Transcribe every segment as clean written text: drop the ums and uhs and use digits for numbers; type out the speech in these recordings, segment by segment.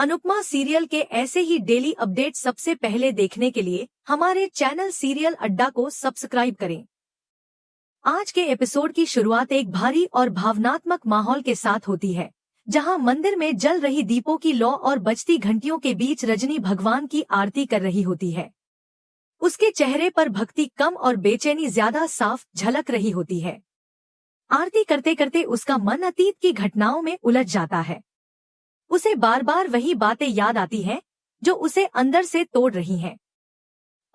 Anupama serial के ऐसे ही daily update सबसे पहले देखने के लिए हमारे चैनल सीरियल अड्डा को सब्सक्राइब करें। आज के एपिसोड की शुरुआत एक भारी और भावनात्मक माहौल के साथ होती है, जहां मंदिर में जल रही दीपों की लौ और बजती घंटियों के बीच रजनी भगवान की आरती कर रही होती है। उसके चेहरे पर भक्ति कम और बेचैनी ज्यादा साफ झलक रही होती है। आरती करते करते उसका मन अतीत की घटनाओं में उलझ जाता है। उसे बार बार वही बातें याद आती हैं जो उसे अंदर से तोड़ रही हैं।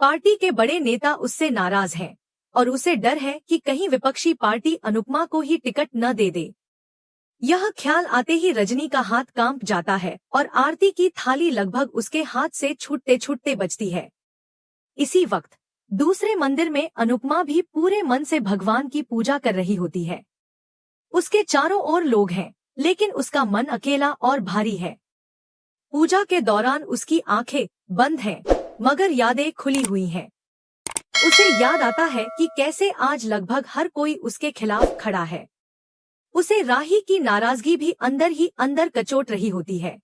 पार्टी के बड़े नेता उससे नाराज हैं और उसे डर है कि कहीं विपक्षी पार्टी अनुपमा को ही टिकट न दे दे। यह ख्याल आते ही रजनी का हाथ कांप जाता है और आरती की थाली लगभग उसके हाथ से छूटते छूटते बचती है। इसी वक्त दूसरे मंदिर में अनुपमा भी पूरे मन से भगवान की पूजा कर रही होती है। उसके चारों ओर लोग हैं, लेकिन उसका मन अकेला और भारी है। पूजा के दौरान उसकी आंखें बंद हैं, मगर यादें खुली हुई हैं। उसे याद आता है कि कैसे आज लगभग हर कोई उसके खिलाफ खड़ा है। उसे राही की नाराजगी भी अंदर ही अंदर कचोट रही होती है।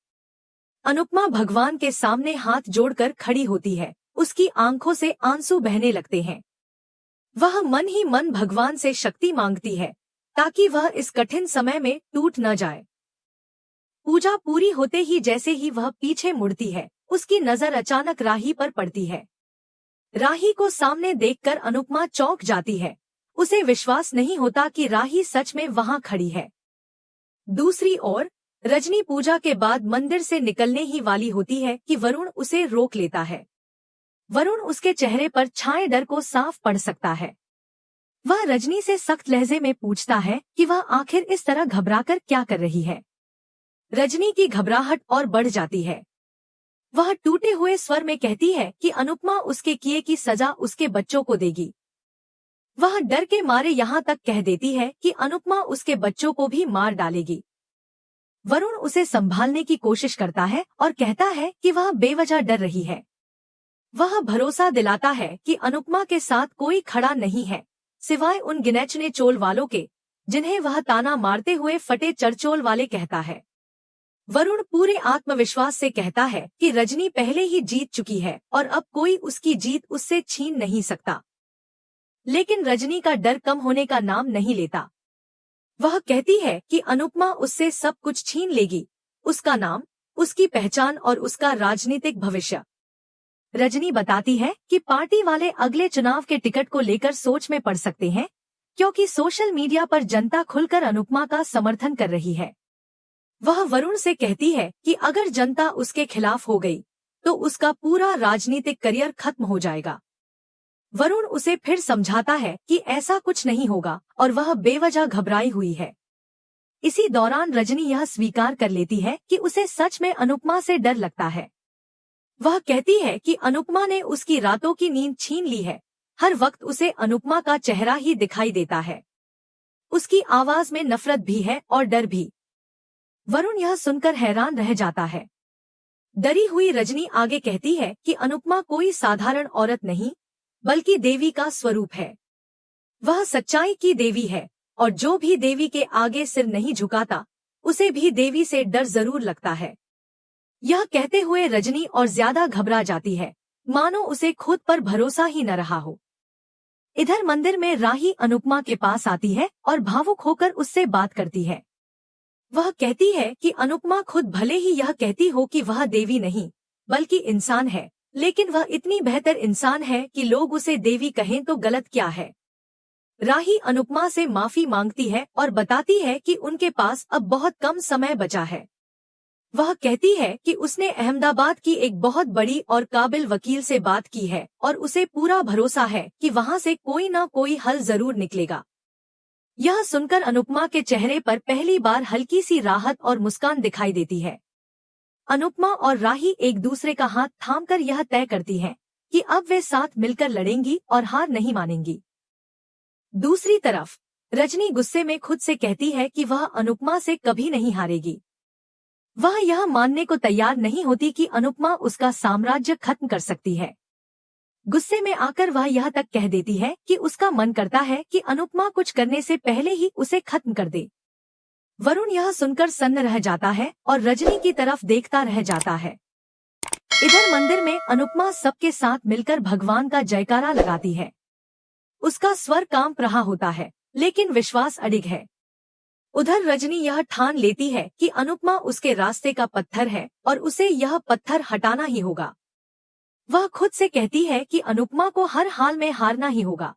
अनुपमा भगवान के सामने हाथ जोड़कर खड़ी होती है। उसकी आंखों से आंसू बहने लगते हैं। वह मन ही मन भगवान से शक्ति मांगती है ताकि वह इस कठिन समय में टूट न जाए। पूजा पूरी होते ही जैसे ही वह पीछे मुड़ती है, उसकी नजर अचानक राही पर पड़ती है। राही को सामने देखकर अनुपमा चौंक जाती है। उसे विश्वास नहीं होता कि राही सच में वहां खड़ी है। दूसरी ओर रजनी पूजा के बाद मंदिर से निकलने ही वाली होती है कि वरुण उसे रोक लेता है। वरुण उसके चेहरे पर छाए डर को साफ पढ़ सकता है। वह रजनी से सख्त लहजे में पूछता है कि वह आखिर इस तरह घबराकर क्या कर रही है। रजनी की घबराहट और बढ़ जाती है। वह टूटे हुए स्वर में कहती है कि अनुपमा उसके किए की सजा उसके बच्चों को देगी। वह डर के मारे यहाँ तक कह देती है कि अनुपमा उसके बच्चों को भी मार डालेगी। वरुण उसे संभालने की कोशिश करता है और कहता है कि वह बेवजह डर रही है। वह भरोसा दिलाता है कि अनुपमा के साथ कोई खड़ा नहीं है, सिवाय उन गिनेचने चोल वालों के, जिन्हें वह ताना मारते हुए फटे चरचोल वाले कहता है। वरुण पूरे आत्मविश्वास से कहता है कि रजनी पहले ही जीत चुकी है और अब कोई उसकी जीत उससे छीन नहीं सकता। लेकिन रजनी का डर कम होने का नाम नहीं लेता। वह कहती है कि अनुपमा उससे सब कुछ छीन लेगी, उसका नाम, उसकी पहचान और उसका राजनीतिक भविष्य। रजनी बताती है कि पार्टी वाले अगले चुनाव के टिकट को लेकर सोच में पड़ सकते हैं, क्योंकि सोशल मीडिया पर जनता खुलकर अनुपमा का समर्थन कर रही है। वह वरुण से कहती है कि अगर जनता उसके खिलाफ हो गई तो उसका पूरा राजनीतिक करियर खत्म हो जाएगा। वरुण उसे फिर समझाता है कि ऐसा कुछ नहीं होगा और वह बेवजह घबराई हुई है। इसी दौरान रजनी यह स्वीकार कर लेती है कि उसे सच में अनुपमा से डर लगता है। वह कहती है कि अनुपमा ने उसकी रातों की नींद छीन ली है। हर वक्त उसे अनुपमा का चेहरा ही दिखाई देता है। उसकी आवाज में नफरत भी है और डर भी। वरुण यह सुनकर हैरान रह जाता है। डरी हुई रजनी आगे कहती है कि अनुपमा कोई साधारण औरत नहीं, बल्कि देवी का स्वरूप है। वह सच्चाई की देवी है और जो भी देवी के आगे सिर नहीं झुकाता, उसे भी देवी से डर जरूर लगता है। यह कहते हुए रजनी और ज्यादा घबरा जाती है, मानो उसे खुद पर भरोसा ही न रहा हो। इधर मंदिर में राही अनुपमा के पास आती है और भावुक होकर उससे बात करती है। वह कहती है कि अनुपमा खुद भले ही यह कहती हो कि वह देवी नहीं, बल्कि इंसान है, लेकिन वह इतनी बेहतर इंसान है कि लोग उसे देवी कहें तो गलत क्या है। राही अनुपमा से माफी मांगती है और बताती है कि उनके पास अब बहुत कम समय बचा है। वह कहती है कि उसने अहमदाबाद की एक बहुत बड़ी और काबिल वकील से बात की है और उसे पूरा भरोसा है कि वहां से कोई न कोई हल जरूर निकलेगा। यह सुनकर अनुपमा के चेहरे पर पहली बार हल्की सी राहत और मुस्कान दिखाई देती है। अनुपमा और राही एक दूसरे का हाथ थामकर यह तय करती हैं कि अब वे साथ मिलकर लड़ेंगी और हार नहीं मानेंगी। दूसरी तरफ रजनी गुस्से में खुद से कहती है कि वह अनुपमा से कभी नहीं हारेगी। वह यह मानने को तैयार नहीं होती कि अनुपमा उसका साम्राज्य खत्म कर सकती है। गुस्से में आकर वह यह तक कह देती है कि उसका मन करता है कि अनुपमा कुछ करने से पहले ही उसे खत्म कर दे। वरुण यह सुनकर सन्न रह जाता है और रजनी की तरफ देखता रह जाता है। इधर मंदिर में अनुपमा सबके साथ मिलकर भगवान का जयकारा लगाती है। उसका स्वर कांप रहा होता है, लेकिन विश्वास अडिग है। उधर रजनी यह ठान लेती है कि अनुपमा उसके रास्ते का पत्थर है और उसे यह पत्थर हटाना ही होगा। वह खुद से कहती है कि अनुपमा को हर हाल में हारना ही होगा।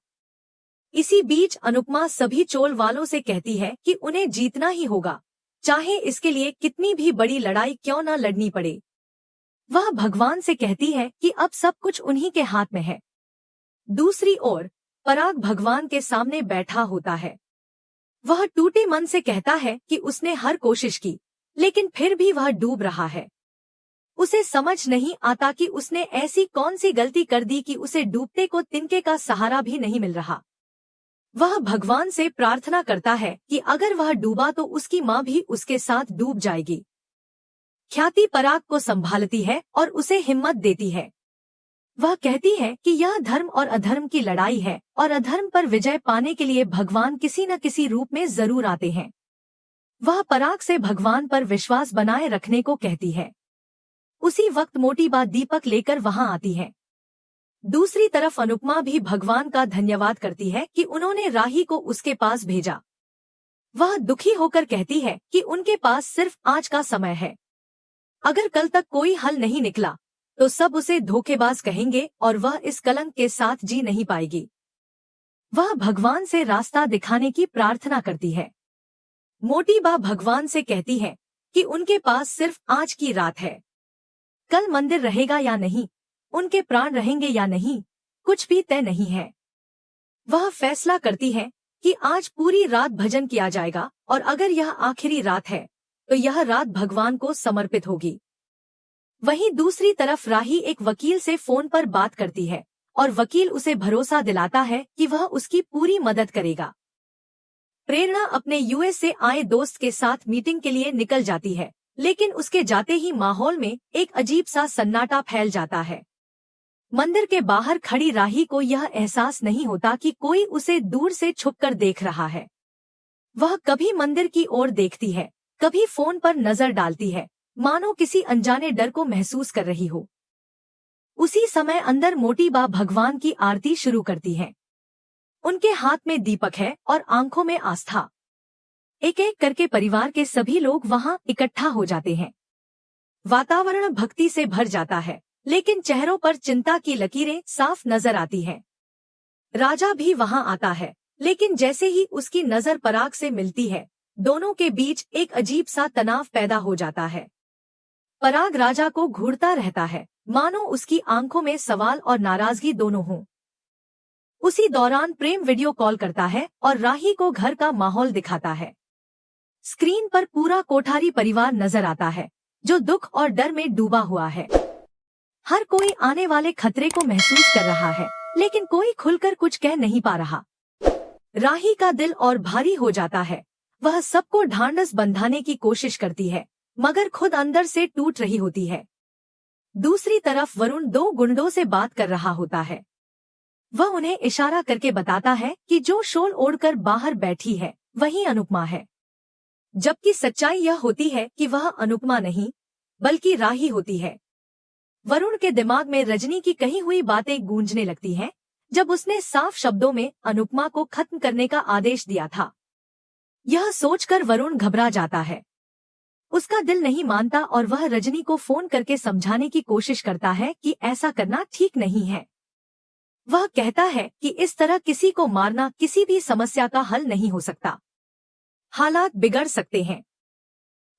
इसी बीच अनुपमा सभी चोल वालों से कहती है कि उन्हें जीतना ही होगा, चाहे इसके लिए कितनी भी बड़ी लड़ाई क्यों न लड़नी पड़े। वह भगवान से कहती है कि अब सब कुछ उन्हीं के हाथ में है। दूसरी ओर पराग भगवान के सामने बैठा होता है। वह टूटे मन से कहता है कि उसने हर कोशिश की, लेकिन फिर भी वह डूब रहा है। उसे समझ नहीं आता कि उसने ऐसी कौन सी गलती कर दी कि उसे डूबते को तिनके का सहारा भी नहीं मिल रहा। वह भगवान से प्रार्थना करता है कि अगर वह डूबा तो उसकी माँ भी उसके साथ डूब जाएगी। ख्याति पराग को संभालती है और उसे हिम्मत देती है। वह कहती है कि यह धर्म और अधर्म की लड़ाई है और अधर्म पर विजय पाने के लिए भगवान किसी न किसी रूप में जरूर आते हैं। वह पराग से भगवान पर विश्वास बनाए रखने को कहती है। उसी वक्त मोटी बा दीपक लेकर वहां आती है। दूसरी तरफ अनुपमा भी भगवान का धन्यवाद करती है कि उन्होंने राही को उसके पास भेजा। वह दुखी होकर कहती है कि उनके पास सिर्फ आज का समय है। अगर कल तक कोई हल नहीं निकला तो सब उसे धोखेबाज कहेंगे और वह इस कलंक के साथ जी नहीं पाएगी। वह भगवान से रास्ता दिखाने की प्रार्थना करती है। मोटी बा भगवान से कहती है कि उनके पास सिर्फ आज की रात है। कल मंदिर रहेगा या नहीं, उनके प्राण रहेंगे या नहीं, कुछ भी तय नहीं है। वह फैसला करती है कि आज पूरी रात भजन किया जाएगा और अगर यह आखिरी रात है तो यह रात भगवान को समर्पित होगी। वहीं दूसरी तरफ राही एक वकील से फोन पर बात करती है और वकील उसे भरोसा दिलाता है कि वह उसकी पूरी मदद करेगा। प्रेरणा अपने यूएस से आए दोस्त के साथ मीटिंग के लिए निकल जाती है, लेकिन उसके जाते ही माहौल में एक अजीब सा सन्नाटा फैल जाता है। मंदिर के बाहर खड़ी राही को यह एहसास नहीं होता कि कोई उसे दूर से छुपकर देख रहा है। वह कभी मंदिर की ओर देखती है, कभी फोन पर नजर डालती है, मानो किसी अनजाने डर को महसूस कर रही हो। उसी समय अंदर मोटी बा भगवान की आरती शुरू करती है। उनके हाथ में दीपक है और आंखों में आस्था। एक एक करके परिवार के सभी लोग वहां इकट्ठा हो जाते हैं। वातावरण भक्ति से भर जाता है, लेकिन चेहरों पर चिंता की लकीरें साफ नजर आती हैं। राजा भी वहां आता है, लेकिन जैसे ही उसकी नजर पराग से मिलती है, दोनों के बीच एक अजीब सा तनाव पैदा हो जाता है। पराग राजा को घूरता रहता है, मानो उसकी आंखों में सवाल और नाराजगी दोनों हों। उसी दौरान प्रेम वीडियो कॉल करता है और राही को घर का माहौल दिखाता है। स्क्रीन पर पूरा कोठारी परिवार नजर आता है, जो दुख और डर में डूबा हुआ है। हर कोई आने वाले खतरे को महसूस कर रहा है, लेकिन कोई खुलकर कुछ कह नहीं पा रहा। राही का दिल और भारी हो जाता है। वह सबको ढांढस बंधाने की कोशिश करती है, मगर खुद अंदर से टूट रही होती है। दूसरी तरफ वरुण दो गुंडों से बात कर रहा होता है। वह उन्हें इशारा करके बताता है कि जो शॉल ओढ़कर बाहर बैठी है वही अनुपमा है, जबकि सच्चाई यह होती है कि वह अनुपमा नहीं बल्कि राही होती है। वरुण के दिमाग में रजनी की कही हुई बातें गूंजने लगती हैं, जब उसने साफ शब्दों में अनुपमा को खत्म करने का आदेश दिया था। यह सोचकर वरुण घबरा जाता है। उसका दिल नहीं मानता और वह रजनी को फोन करके समझाने की कोशिश करता है कि ऐसा करना ठीक नहीं है। वह कहता है कि इस तरह किसी को मारना किसी भी समस्या का हल नहीं हो सकता। हालात बिगड़ सकते हैं,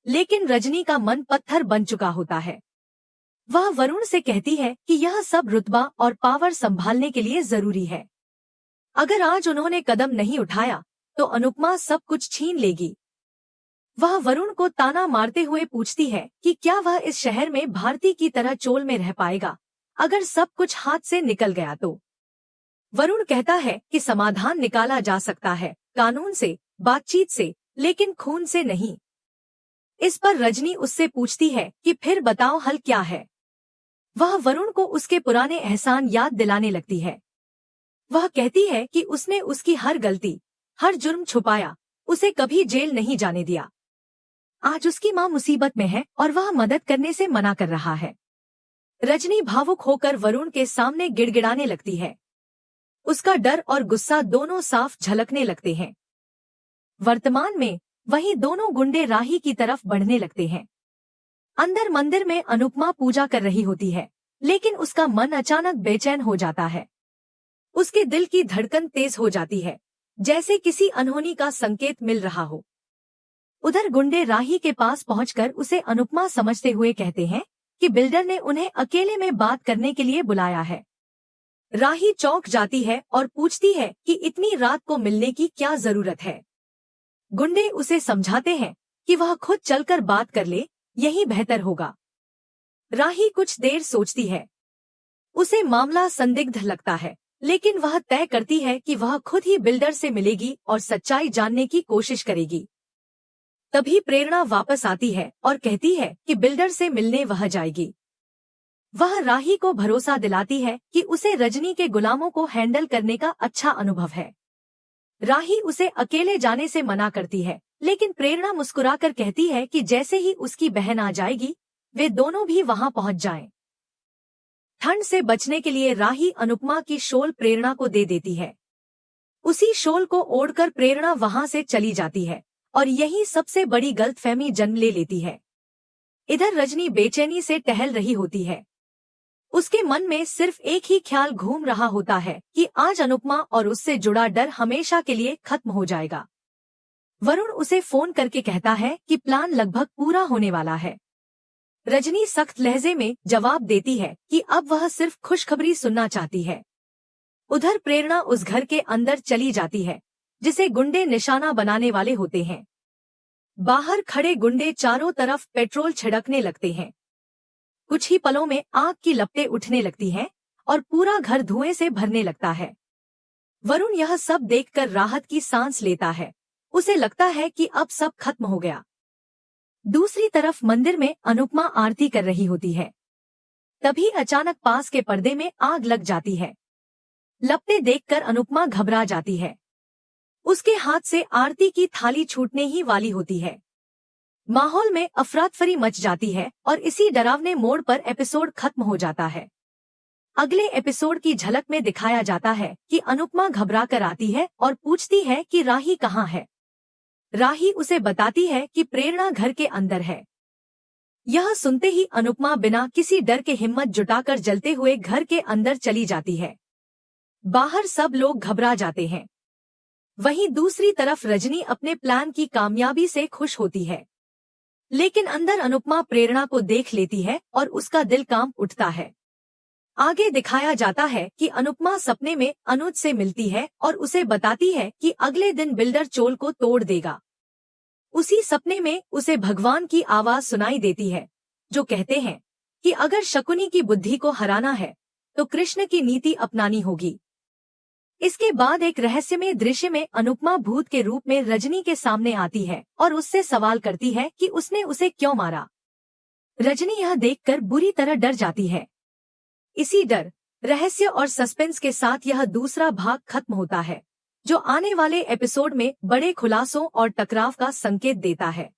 लेकिन रजनी का मन पत्थर बन चुका होता है। वह वरुण से कहती है कि यह सब रुतबा और पावर संभालने के लिए जरूरी है। अगर आज उन्होंने कदम नहीं उठाया तो अनुपमा सब कुछ छीन लेगी। वह वरुण को ताना मारते हुए पूछती है कि क्या वह इस शहर में भारती की तरह चोल में रह पाएगा अगर सब कुछ हाथ से निकल गया तो। वरुण कहता है कि समाधान निकाला जा सकता है, कानून से, बातचीत से, लेकिन खून से नहीं। इस पर रजनी उससे पूछती है कि फिर बताओ हल क्या है। वह वरुण को उसके पुराने एहसान याद दिलाने लगती है। वह कहती है कि उसने उसकी हर गलती, हर जुर्म छुपाया, उसे कभी जेल नहीं जाने दिया। आज उसकी माँ मुसीबत में है और वह मदद करने से मना कर रहा है। रजनी भावुक होकर वरुण के सामने गिड़गिड़ाने लगती है। उसका डर और गुस्सा दोनों साफ झलकने लगते हैं। वर्तमान में वहीं दोनों गुंडे राही की तरफ बढ़ने लगते हैं। अंदर मंदिर में अनुपमा पूजा कर रही होती है, लेकिन उसका मन अचानक बेचैन हो जाता है। उसके दिल की धड़कन तेज हो जाती है, जैसे किसी अनहोनी का संकेत मिल रहा हो। उधर गुंडे राही के पास पहुंचकर उसे अनुपमा समझते हुए कहते हैं कि बिल्डर ने उन्हें अकेले में बात करने के लिए बुलाया है। राही चौंक जाती है और पूछती है कि इतनी रात को मिलने की क्या जरूरत है। गुंडे उसे समझाते हैं कि वह खुद चलकर बात कर ले, यही बेहतर होगा। राही कुछ देर सोचती है। उसे मामला संदिग्ध लगता है, लेकिन वह तय करती है कि वह खुद ही बिल्डर से मिलेगी और सच्चाई जानने की कोशिश करेगी। तभी प्रेरणा वापस आती है और कहती है कि बिल्डर से मिलने वह जाएगी। वह राही को भरोसा दिलाती है कि उसे रजनी के गुलामों को हैंडल करने का अच्छा अनुभव है। राही उसे अकेले जाने से मना करती है, लेकिन प्रेरणा मुस्कुराकर कहती है कि जैसे ही उसकी बहन आ जाएगी, वे दोनों भी वहां पहुंच जाएं। ठंड से बचने के लिए राही अनुपमा की शॉल प्रेरणा को दे देती है। उसी शॉल को ओढ़कर प्रेरणा वहां से चली जाती है और यही सबसे बड़ी गलतफहमी जन्म ले लेती है। इधर रजनी बेचैनी से टहल रही होती है। उसके मन में सिर्फ एक ही ख्याल घूम रहा होता है कि आज अनुपमा और उससे जुड़ा डर हमेशा के लिए खत्म हो जाएगा। वरुण उसे फोन करके कहता है कि प्लान लगभग पूरा होने वाला है। रजनी सख्त लहजे में जवाब देती है कि अब वह सिर्फ खुशखबरी सुनना चाहती है। उधर प्रेरणा उस घर के अंदर चली जाती है जिसे गुंडे निशाना बनाने वाले होते हैं। बाहर खड़े गुंडे चारों तरफ पेट्रोल छिड़कने लगते हैं। कुछ ही पलों में आग की लपटें उठने लगती हैं और पूरा घर धुएं से भरने लगता है। वरुण यह सब देखकर राहत की सांस लेता है। उसे लगता है कि अब सब खत्म हो गया। दूसरी तरफ मंदिर में अनुपमा आरती कर रही होती है। तभी अचानक पास के पर्दे में आग लग जाती है। लपटें देखकर अनुपमा घबरा जाती है। उसके हाथ से आरती की थाली छूटने ही वाली होती है। माहौल में अफरातफरी मच जाती है और इसी डरावने मोड़ पर एपिसोड खत्म हो जाता है। अगले एपिसोड की झलक में दिखाया जाता है कि अनुपमा घबरा कर आती है और पूछती है कि राही कहाँ है। राही उसे बताती है कि प्रेरणा घर के अंदर है। यह सुनते ही अनुपमा बिना किसी डर के हिम्मत जुटाकर जलते हुए घर के अंदर चली जाती है। बाहर सब लोग घबरा जाते हैं। वहीं दूसरी तरफ रजनी अपने प्लान की कामयाबी से खुश होती है, लेकिन अंदर अनुपमा प्रेरणा को देख लेती है और उसका दिल कांप उठता है। आगे दिखाया जाता है कि अनुपमा सपने में अनुज से मिलती है और उसे बताती है कि अगले दिन बिल्डर चोल को तोड़ देगा। उसी सपने में उसे भगवान की आवाज सुनाई देती है, जो कहते हैं कि अगर शकुनी की बुद्धि को हराना है तो कृष्ण की नीति अपनानी होगी। इसके बाद एक रहस्यमय दृश्य में अनुपमा भूत के रूप में रजनी के सामने आती है और उससे सवाल करती है कि उसने उसे क्यों मारा। रजनी यह देखकर बुरी तरह डर जाती है। इसी डर, रहस्य और सस्पेंस के साथ यह दूसरा भाग खत्म होता है, जो आने वाले एपिसोड में बड़े खुलासों और टकराव का संकेत देता है।